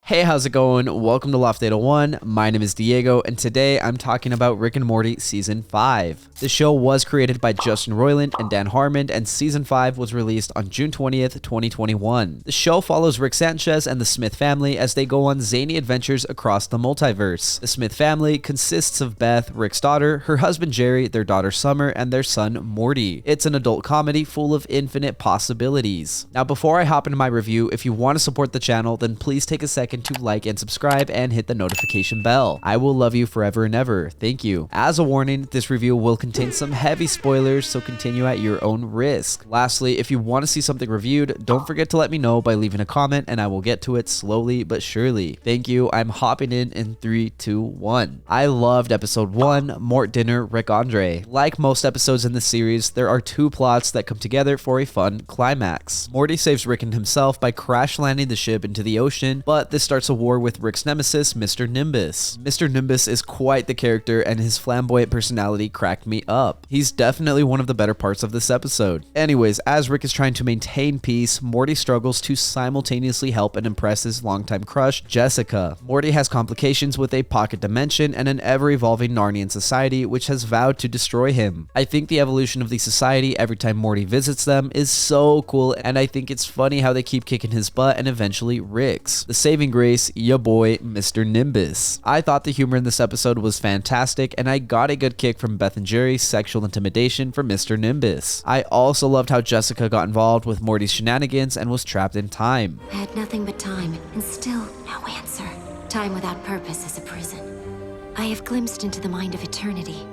Hey, how's it going? Welcome to Loft Data 1. My name is Diego, and today I'm talking about Rick and Morty Season 5. The show was created by Justin Roiland and Dan Harmon, and Season 5 was released on June 20th, 2021. The show follows Rick Sanchez and the Smith family as they go on zany adventures across the multiverse. The Smith family consists of Beth, Rick's daughter, her husband Jerry, their daughter Summer, and their son Morty. It's an adult comedy full of infinite possibilities. Now, before I hop into my review, if you want to support the channel, then please take a second to like and subscribe and hit the notification bell. I will love you forever and ever. Thank you. As a warning, this review will contain some heavy spoilers, so continue at your own risk. Lastly, if you want to see something reviewed, don't forget to let me know by leaving a comment and I will get to it slowly but surely. Thank you. I'm hopping in 3, 2, 1. I loved episode 1, Mort Dinner, Rick Andre. Like most episodes in the series, there are two plots that come together for a fun climax. Morty saves Rick and himself by crash landing the ship into the ocean, but this starts a war with Rick's nemesis, Mr. Nimbus. Mr. Nimbus is quite the character, and his flamboyant personality cracked me up. He's definitely one of the better parts of this episode. Anyways, as Rick is trying to maintain peace, Morty struggles to simultaneously help and impress his longtime crush, Jessica. Morty has complications with a pocket dimension and an ever-evolving Narnian society which has vowed to destroy him. I think the evolution of the society every time Morty visits them is so cool, and I think it's funny how they keep kicking his butt and eventually Rick's. The saving grace, ya boy, Mr. Nimbus. I thought the humor in this episode was fantastic, and I got a good kick from Beth and Jerry's sexual intimidation for Mr. Nimbus. I also loved how Jessica got involved with Morty's shenanigans and was trapped in time. I had nothing but time, and still no answer. Time without purpose is a prison. I have glimpsed into the mind of eternity,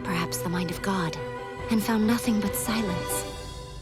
perhaps the mind of God, and found nothing but silence.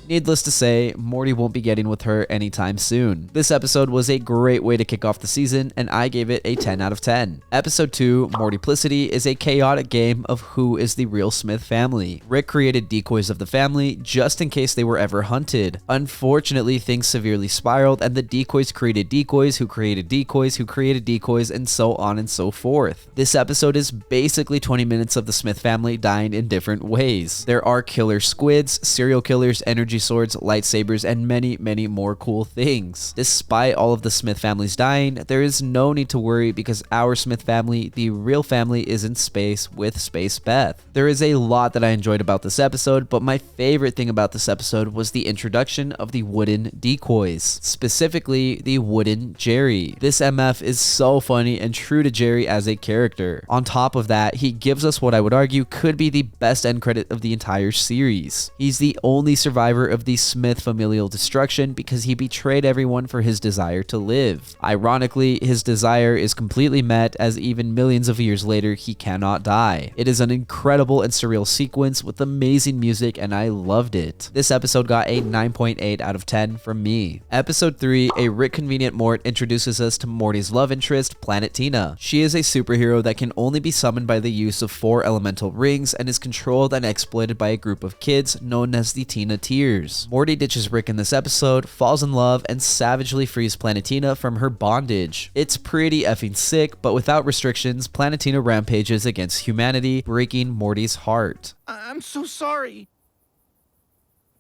Needless to say, Morty won't be getting with her anytime soon. This episode was a great way to kick off the season, and I gave it a 10 out of 10. Episode 2, Mortyplicity, is a chaotic game of who is the real Smith family. Rick created decoys of the family just in case they were ever hunted. Unfortunately, things severely spiraled, and the decoys created decoys who created decoys who created decoys, and so on and so forth. This episode is basically 20 minutes of the Smith family dying in different ways. There are killer squids, serial killers, energy swords, lightsabers, and many more cool things. Despite all of the Smith families dying, there is no need to worry because our Smith family, the real family, is in space with Space Beth. There is a lot that I enjoyed about this episode, but my favorite thing about this episode was the introduction of the wooden decoys, specifically the wooden Jerry. This MF is so funny and true to Jerry as a character. On top of that, he gives us what I would argue could be the best end credit of the entire series. He's the only survivor of the Smith familial destruction because he betrayed everyone for his desire to live. Ironically, his desire is completely met as even millions of years later he cannot die. It is an incredible and surreal sequence with amazing music, and I loved it. This episode got a 9.8 out of 10 from me. Episode 3, a Rickconvenient Mort, introduces us to Morty's love interest, Planet Tina. She is a superhero that can only be summoned by the use of 4 elemental rings and is controlled and exploited by a group of kids known as the Tina Tears. Morty ditches Rick in this episode, falls in love, and savagely frees Planetina from her bondage. It's pretty effing sick, but without restrictions, Planetina rampages against humanity, breaking Morty's heart. I'm so sorry.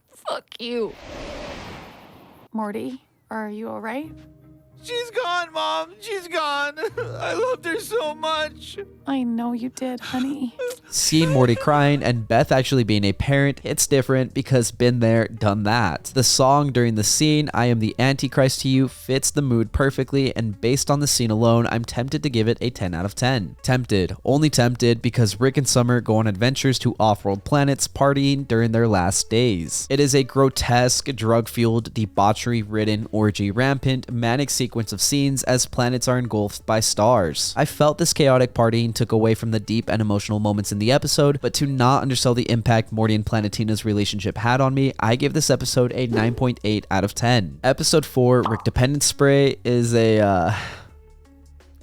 Fuck you. Morty, are you alright? She's gone, Mom. She's gone. I loved her so much. I know you did, honey. Seeing Morty crying and Beth actually being a parent, it's different because been there, done that. The song during the scene, I Am the Antichrist to You, fits the mood perfectly, and based on the scene alone, I'm tempted to give it a 10 out of 10. Tempted. Only tempted because Rick and Summer go on adventures to off-world planets, partying during their last days. It is a grotesque, drug-fueled, debauchery-ridden, orgy-rampant, manic sequence of scenes as planets are engulfed by stars. I felt this chaotic partying took away from the deep and emotional moments in the episode, but to not undersell the impact Morty and Planetina's relationship had on me, I give this episode a 9.8 out of 10. Episode 4, Rickdependence Spray, is a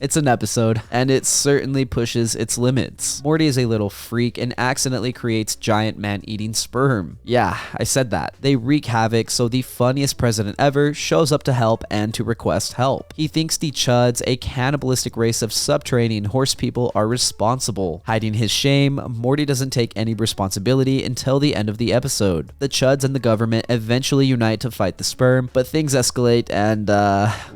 It's an episode, and it certainly pushes its limits. Morty is a little freak and accidentally creates giant man-eating sperm. Yeah, I said that. They wreak havoc, so the funniest president ever shows up to help and to request help. He thinks the Chuds, a cannibalistic race of subterranean horse people, are responsible. Hiding his shame, Morty doesn't take any responsibility until the end of the episode. The Chuds and the government eventually unite to fight the sperm, but things escalate and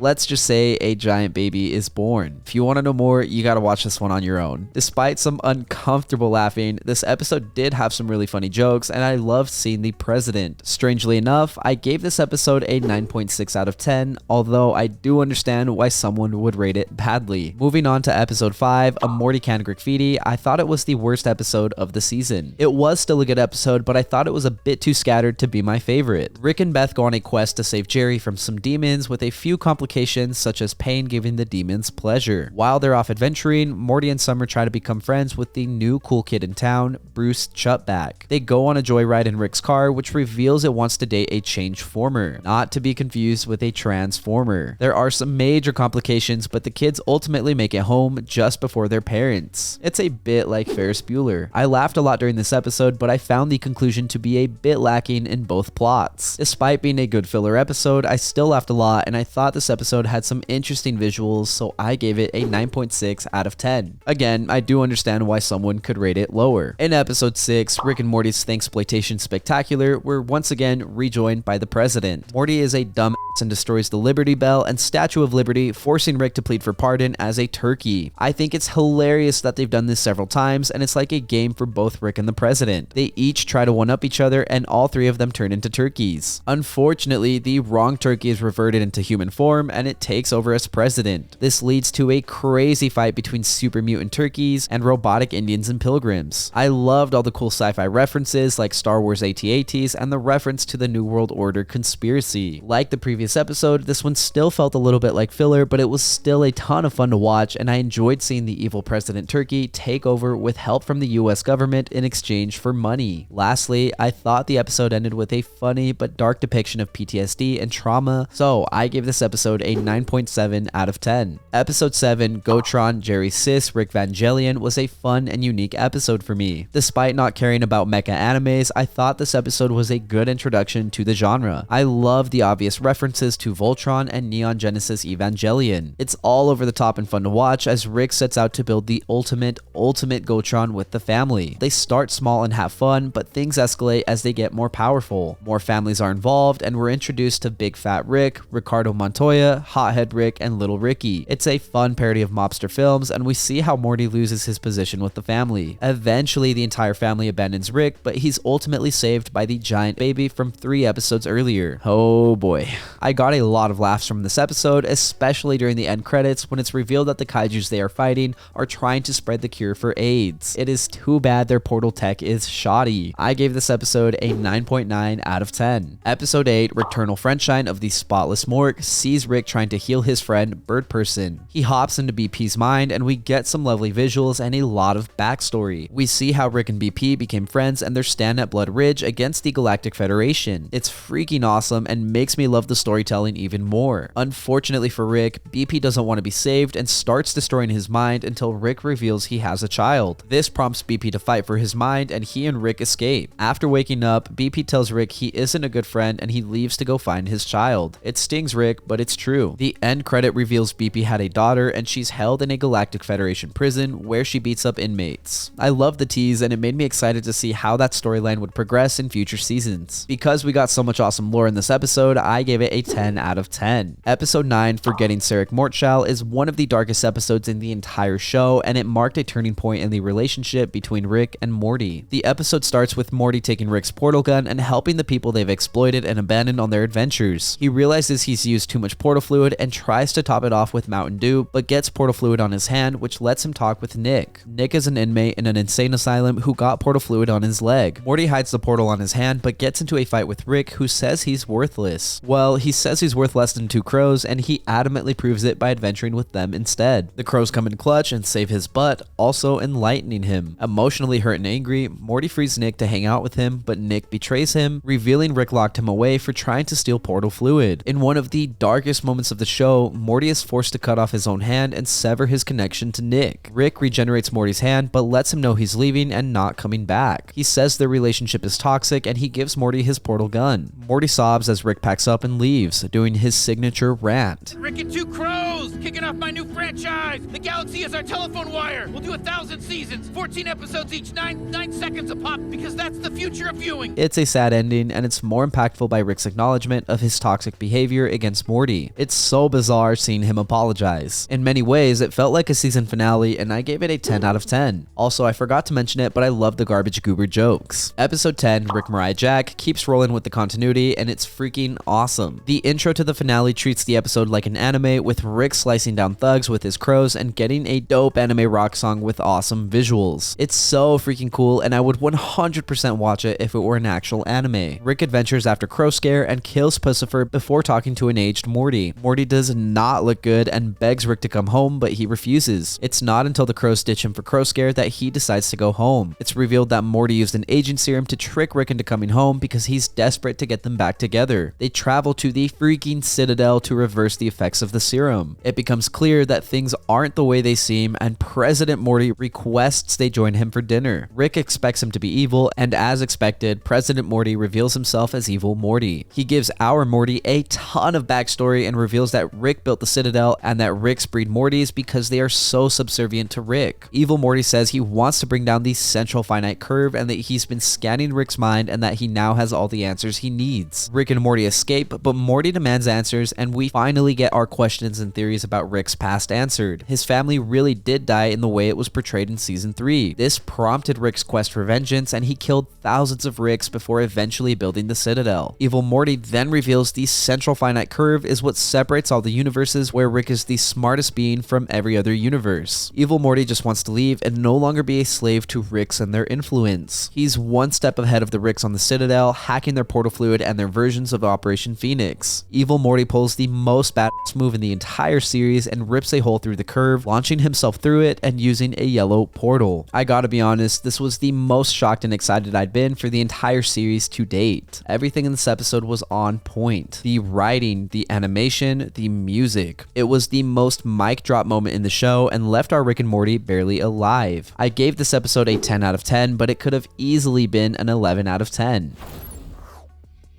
let's just say a giant baby is born. If you want to know more, you gotta watch this one on your own. Despite some uncomfortable laughing, this episode did have some really funny jokes, and I loved seeing the president. Strangely enough, I gave this episode a 9.6 out of 10, although I do understand why someone would rate it badly. Moving on to episode 5, Amortycan Grickfitti, I thought it was the worst episode of the season. It was still a good episode, but I thought it was a bit too scattered to be my favorite. Rick and Beth go on a quest to save Jerry from some demons, with a few complications such as pain giving the demons pleasure. While they're off adventuring, Morty and Summer try to become friends with the new cool kid in town, Bruce Chutback. They go on a joyride in Rick's car, which reveals it wants to date a changeformer, not to be confused with a transformer. There are some major complications, but the kids ultimately make it home just before their parents. It's a bit like Ferris Bueller. I laughed a lot during this episode, but I found the conclusion to be a bit lacking in both plots. Despite being a good filler episode, I still laughed a lot, and I thought this episode had some interesting visuals, so I gave it a 9.6 out of 10. Again, I do understand why someone could rate it lower. In episode 6, Rick and Morty's Thanksploitation Spectactular, we're once again rejoined by the president. Morty is a dumbass and destroys the Liberty Bell and Statue of Liberty, forcing Rick to plead for pardon as a turkey. I think it's hilarious that they've done this several times, and it's like a game for both Rick and the president. They each try to one-up each other, and all three of them turn into turkeys. Unfortunately, the wrong turkey is reverted into human form, and it takes over as president. This leads to a crazy fight between super mutant turkeys and robotic Indians and pilgrims. I loved all the cool sci-fi references like Star Wars AT-ATs and the reference to the New World Order conspiracy. Like the previous episode, this one still felt a little bit like filler, but it was still a ton of fun to watch, and I enjoyed seeing the evil President Turkey take over with help from the US government in exchange for money. Lastly, I thought the episode ended with a funny but dark depiction of PTSD and trauma, so I gave this episode a 9.7 out of 10. Episode 7, Gotron, Jerrysis, Rickvangelion, was a fun and unique episode for me. Despite not caring about mecha animes, I thought this episode was a good introduction to the genre. I love the obvious references to Voltron and Neon Genesis Evangelion. It's all over the top and fun to watch as Rick sets out to build the ultimate Gotron with the family. They start small and have fun, but things escalate as they get more powerful. More families are involved, and we're introduced to Big Fat Rick, Ricardo Montoya, Hothead Rick, and Little Ricky. It's a fun parody of mobster films, and we see how Morty loses his position with the family. Eventually, the entire family abandons Rick, but he's ultimately saved by the giant baby from 3 episodes earlier. Oh boy. I got a lot of laughs from this episode, especially during the end credits when it's revealed that the kaijus they are fighting are trying to spread the cure for AIDS. It is too bad their portal tech is shoddy. I gave this episode a 9.9 out of 10. Episode 8, Rickternal Friendshine of the Spotless Mort, sees Rick trying to heal his friend Bird Person. He hops into BP's mind, and we get some lovely visuals and a lot of backstory. We see how Rick and BP became friends and their stand at Blood Ridge against the Galactic Federation. It's freaking awesome and makes me love the storytelling even more. Unfortunately for Rick, BP doesn't want to be saved and starts destroying his mind until Rick reveals he has a child. This prompts BP to fight for his mind, and he and Rick escape. After waking up, BP tells Rick he isn't a good friend and he leaves to go find his child. It stings Rick, but it's true. The end credit reveals BP had a daughter and she's held in a Galactic Federation prison where she beats up inmates. I love the tease, and it made me excited to see how that storyline would progress in future seasons. Because we got so much awesome lore in this episode, I gave it a 10 out of 10. Episode 9, Forgetting Sarick Mortshall, is one of the darkest episodes in the entire show, and it marked a turning point in the relationship between Rick and Morty. The episode starts with Morty taking Rick's portal gun and helping the people they've exploited and abandoned on their adventures. He realizes he's used too much portal fluid and tries to top it off with Mountain Dew, but gets portal fluid on his hand, which lets him talk with Nick. Nick is an inmate in an insane asylum who got portal fluid on his leg. Morty hides the portal on his hand, but gets into a fight with Rick, who says he's worthless. Well, he says he's worth less than 2 crows, and he adamantly proves it by adventuring with them instead. The crows come in clutch and save his butt, also enlightening him. Emotionally hurt and angry, Morty frees Nick to hang out with him, but Nick betrays him, revealing Rick locked him away for trying to steal portal fluid. In one of the darkest moments of the show, Morty is forced to cut off his own own hand and sever his connection to Nick. Rick regenerates Morty's hand, but lets him know he's leaving and not coming back. He says their relationship is toxic, and he gives Morty his portal gun. Morty sobs as Rick packs up and leaves, doing his signature rant. Rick and 2 crows, kicking off my new franchise. The galaxy is our telephone wire. We'll do 1,000 seasons, 14 episodes each, 9 seconds a pop, because that's the future of viewing. It's a sad ending, and it's more impactful by Rick's acknowledgement of his toxic behavior against Morty. It's so bizarre seeing him apologize. In many ways, it felt like a season finale, and I gave it a 10 out of 10. Also, I forgot to mention it, but I love the garbage goober jokes. Episode 10, Rickmurai Jack, keeps rolling with the continuity, and it's freaking awesome. The intro to the finale treats the episode like an anime, with Rick slicing down thugs with his crows and getting a dope anime rock song with awesome visuals. It's so freaking cool, and I would 100% watch it if it were an actual anime. Rick adventures after Crow Scare and kills Pussifer before talking to an aged Morty. Morty does not look good and begs Rick to come home, but he refuses. It's not until the crows ditch him for Crow Scare that he decides to go home. It's revealed that Morty used an aging serum to trick Rick into coming home because he's desperate to get them back together. They travel to the freaking Citadel to reverse the effects of the serum. It becomes clear that things aren't the way they seem, and President Morty requests they join him for dinner. Rick expects him to be evil, and as expected, President Morty reveals himself as evil Morty. He gives our Morty a ton of backstory and reveals that Rick built the Citadel and that Rick's breed Mortys because they are so subservient to Rick. Evil Morty says he wants to bring down the central finite curve and that he's been scanning Rick's mind and that he now has all the answers he needs. Rick and Morty escape, but Morty demands answers, and we finally get our questions and theories about Rick's past answered. His family really did die in the way it was portrayed in season 3. This prompted Rick's quest for vengeance, and he killed thousands of Ricks before eventually building the Citadel. Evil Morty then reveals the central finite curve is what separates all the universes, where Rick is the smartest being from every other universe. Evil Morty just wants to leave and no longer be a slave to Ricks and their influence. He's one step ahead of the Ricks on the Citadel, hacking their portal fluid and their versions of Operation Phoenix. Evil Morty pulls the most badass move in the entire series and rips a hole through the curve, launching himself through it and using a yellow portal. I gotta be honest, this was the most shocked and excited I'd been for the entire series to date. Everything in this episode was on point. The writing, the animation, the music. It was the most mic drop moment in the show and left our Rick and Morty barely alive. I gave this episode a 10 out of 10, but it could have easily been an 11 out of 10.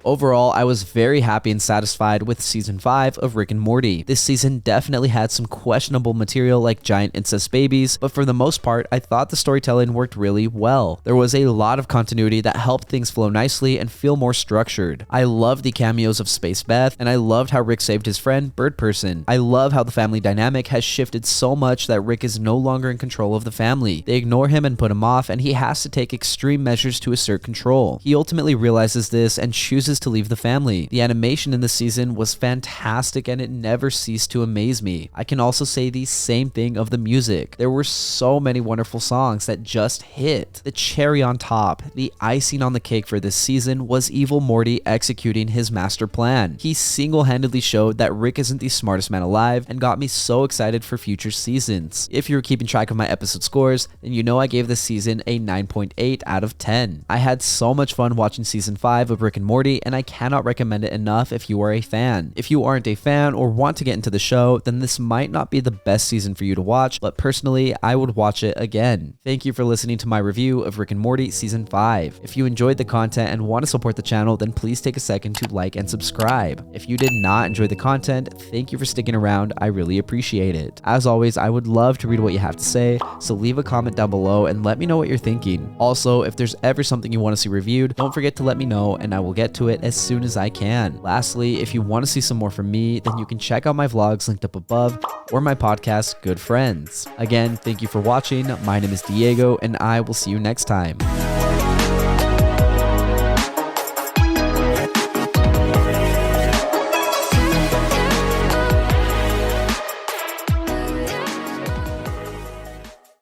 Overall, I was very happy and satisfied with season 5 of Rick and Morty. This season definitely had some questionable material like giant incest babies, but for the most part, I thought the storytelling worked really well. There was a lot of continuity that helped things flow nicely and feel more structured. I loved the cameos of Space Beth, and I loved how Rick saved his friend, Bird Person. I love how the family dynamic has shifted so much that Rick is no longer in control of the family. They ignore him and put him off, and he has to take extreme measures to assert control. He ultimately realizes this and chooses to leave the family. The animation in this season was fantastic and it never ceased to amaze me. I can also say the same thing of the music. There were so many wonderful songs that just hit. The cherry on top, the icing on the cake for this season was Evil Morty executing his master plan. He single-handedly showed that Rick isn't the smartest man alive and got me so excited for future seasons. If you were keeping track of my episode scores, then you know I gave this season a 9.8 out of 10. I had so much fun watching season 5 of Rick and Morty, and I cannot recommend it enough if you are a fan. If you aren't a fan or want to get into the show, then this might not be the best season for you to watch, but personally, I would watch it again. Thank you for listening to my review of Rick and Morty Season 5. If you enjoyed the content and want to support the channel, then please take a second to like and subscribe. If you did not enjoy the content, thank you for sticking around. I really appreciate it. As always, I would love to read what you have to say, so leave a comment down below and let me know what you're thinking. Also, if there's ever something you want to see reviewed, don't forget to let me know and I will get to it as soon as I can. Lastly, if you want to see some more from me, then you can check out my vlogs linked up above or my podcast, Good Friends. Again, thank you for watching. My name is Diego and I will see you next time.